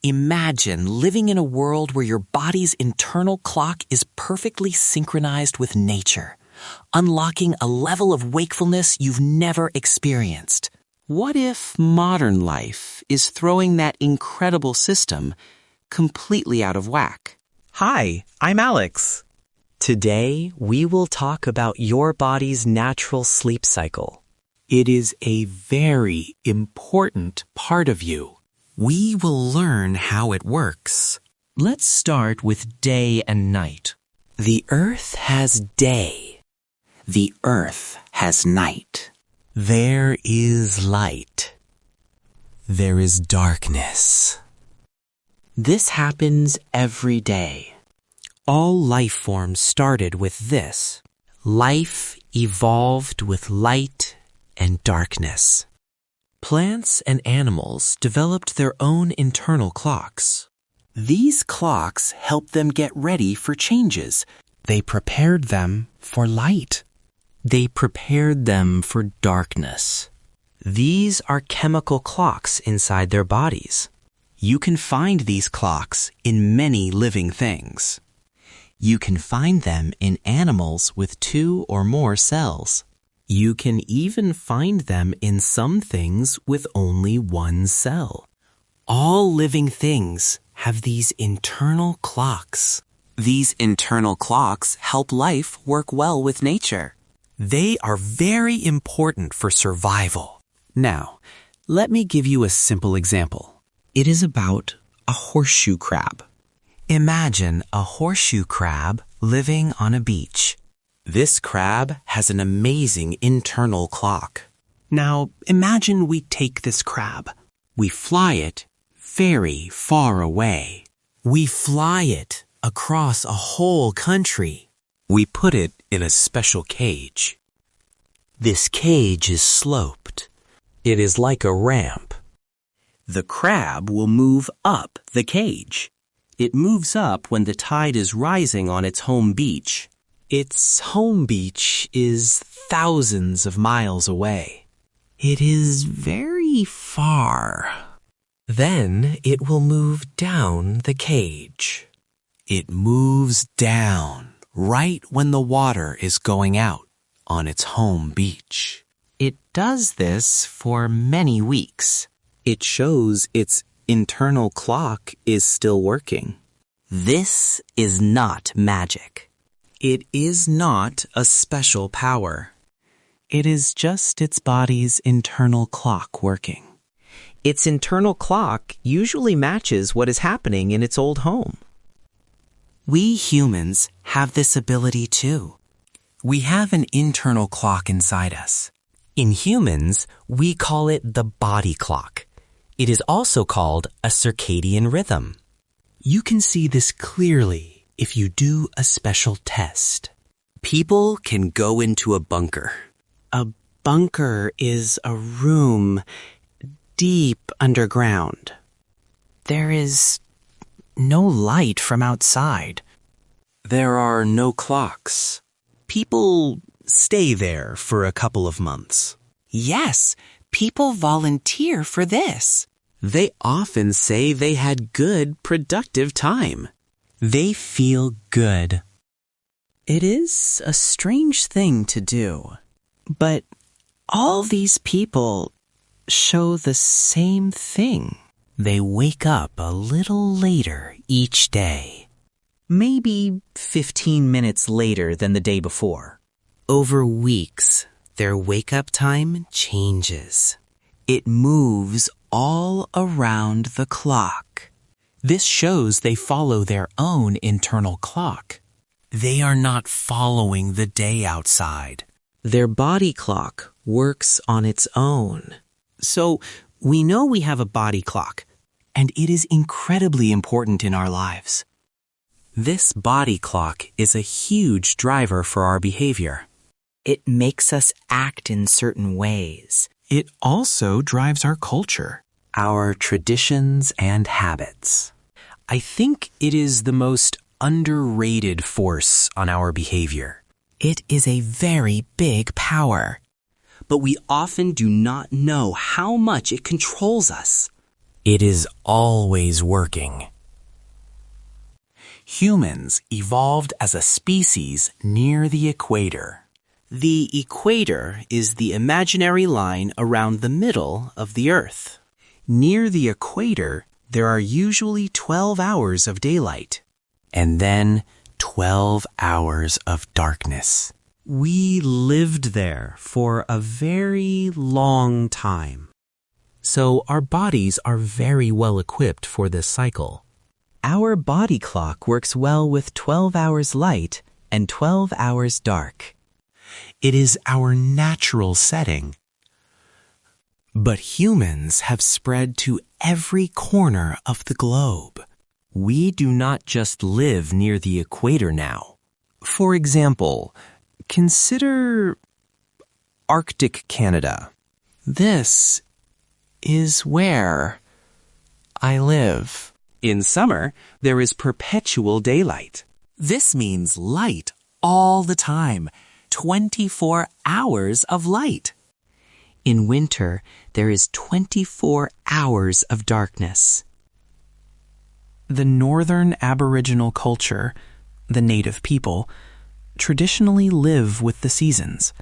Imagine living in a world where your body's internal clock is perfectly synchronized with nature, unlocking a level of wakefulness you've never experienced. What if modern life is throwing that incredible system completely out of whack? Hi, I'm Alex. Today, we will talk about your body's natural sleep cycle. It is a very important part of you. We will learn how it works. Let's start with day and night. The earth has day. The earth has night. There is light. There is darkness. This happens every day. All life forms started with this. Life evolved with light and darkness. Plants and animals developed their own internal clocks. These clocks helped them get ready for changes. They prepared them for light. They prepared them for darkness. These are chemical clocks inside their bodies. You can find these clocks in many living things. You can find them in animals with 2 or more cells. You can even find them in some things with only 1 cell. All living things have these internal clocks. These internal clocks help life work well with nature. They are very important for survival. Now, let me give you a simple example. It is about a horseshoe crab. Imagine a horseshoe crab living on a beach. This crab has an amazing internal clock. Now, imagine we take this crab. We fly it very far away. We fly it across a whole country. We put it in a special cage. This cage is sloped. It is like a ramp. The crab will move up the cage. It moves up when the tide is rising on its home beach. Its home beach is thousands of miles away. It is very far. Then it will move down the cage. It moves down right when the water is going out on its home beach. It does this for many weeks. It shows its internal clock is still working. This is not magic. It is not a special power. It is just its body's internal clock working. Its internal clock usually matches what is happening in its old home. We humans have this ability too. We have an internal clock inside us. In humans, we call it the body clock. It is also called a circadian rhythm. You can see this clearly if you do a special test. People can go into a bunker. A bunker is a room deep underground. There is no light from outside. There are no clocks. People stay there for a couple of months. Yes, people volunteer for this. They often say they had good, productive time. They feel good. It is a strange thing to do, but all these people show the same thing. They wake up a little later each day. Maybe 15 minutes later than the day before. Over weeks, their wake-up time changes. It moves all around the clock. This shows they follow their own internal clock. They are not following the day outside. Their body clock works on its own. So, we know we have a body clock, and it is incredibly important in our lives. This body clock is a huge driver for our behavior. It makes us act in certain ways. It also drives our culture, our traditions and habits. I think it is the most underrated force on our behavior. It is a very big power. But we often do not know how much it controls us. It is always working. Humans evolved as a species near the equator. The equator is the imaginary line around the middle of the Earth. Near the equator, there are usually 12 hours of daylight. And then 12 hours of darkness. We lived there for a very long time. So our bodies are very well equipped for this cycle. Our body clock works well with 12 hours light and 12 hours dark. It is our natural setting. But humans have spread to every corner of the globe. We do not just live near the equator now. For example, consider Arctic Canada. This is where I live. In summer, there is perpetual daylight. This means light all the time, 24 hours of light. In winter, there is 24 hours of darkness. The northern Aboriginal culture, the native people, traditionally live with the seasons.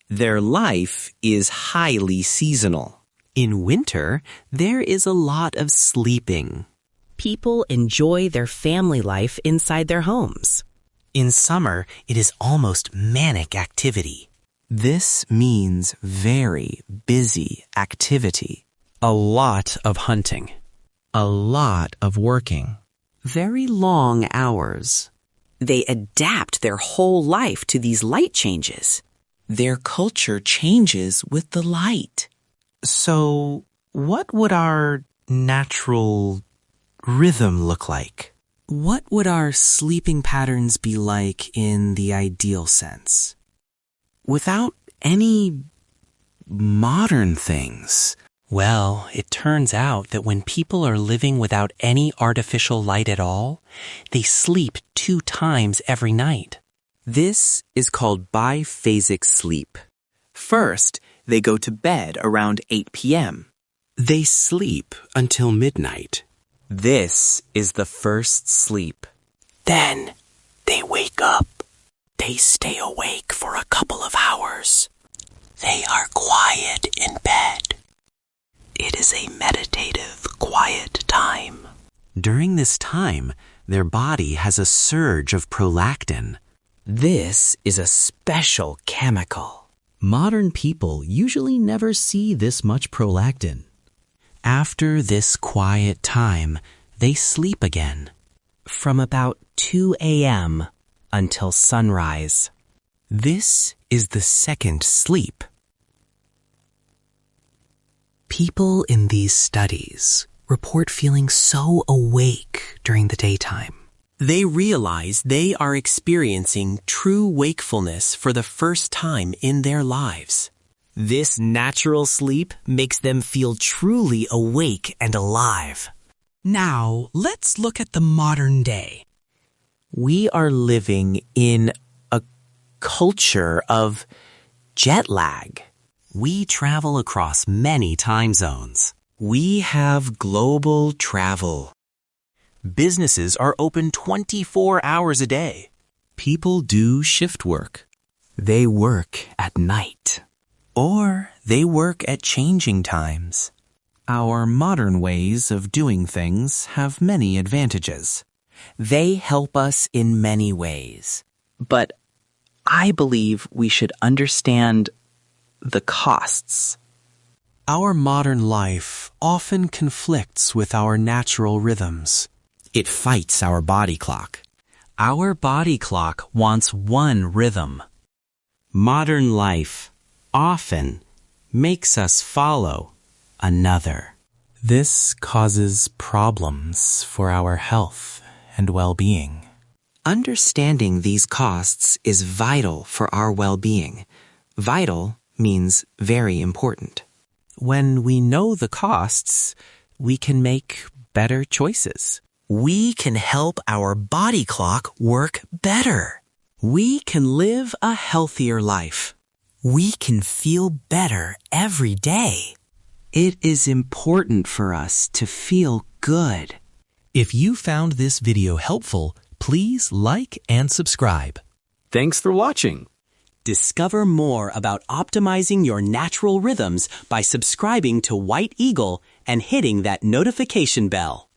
Their life is highly seasonal. In winter, there is a lot of sleeping. People enjoy their family life inside their homes. In summer, it is almost manic activity. This means very busy activity. A lot of hunting. A lot of working. Very long hours. They adapt their whole life to these light changes. Their culture changes with the light. So, what would our natural rhythm look like? What would our sleeping patterns be like in the ideal sense? Without any modern things. Well, it turns out that when people are living without any artificial light at all, they sleep 2 times every night. This is called biphasic sleep. First, they go to bed around 8 p.m. They sleep until midnight. This is the first sleep. Then they wake up. They stay awake for a couple of hours. They are quiet in bed. It is a meditative, quiet time. During this time, their body has a surge of prolactin. This is a special chemical. Modern people usually never see this much prolactin. After this quiet time, they sleep again. From about 2 a.m. until sunrise. This is the second sleep. People in these studies report feeling so awake during the daytime. They realize they are experiencing true wakefulness for the first time in their lives. This natural sleep makes them feel truly awake and alive. Now, let's look at the modern day. We are living in a culture of jet lag. We travel across many time zones. We have global travel. Businesses are open 24 hours a day. People do shift work. They work at night. Or they work at changing times. Our modern ways of doing things have many advantages. They help us in many ways. But I believe we should understand the costs. Our modern life often conflicts with our natural rhythms. It fights our body clock. Our body clock wants one rhythm. Modern life often makes us follow another. This causes problems for our health and well-being. Understanding these costs is vital for our well-being. Vital means very important. When we know the costs, we can make better choices. We can help our body clock work better. We can live a healthier life. We can feel better every day. It is important for us to feel good. If you found this video helpful, please like and subscribe. Thanks for watching. Discover more about optimizing your natural rhythms by subscribing to White Eagle and hitting that notification bell.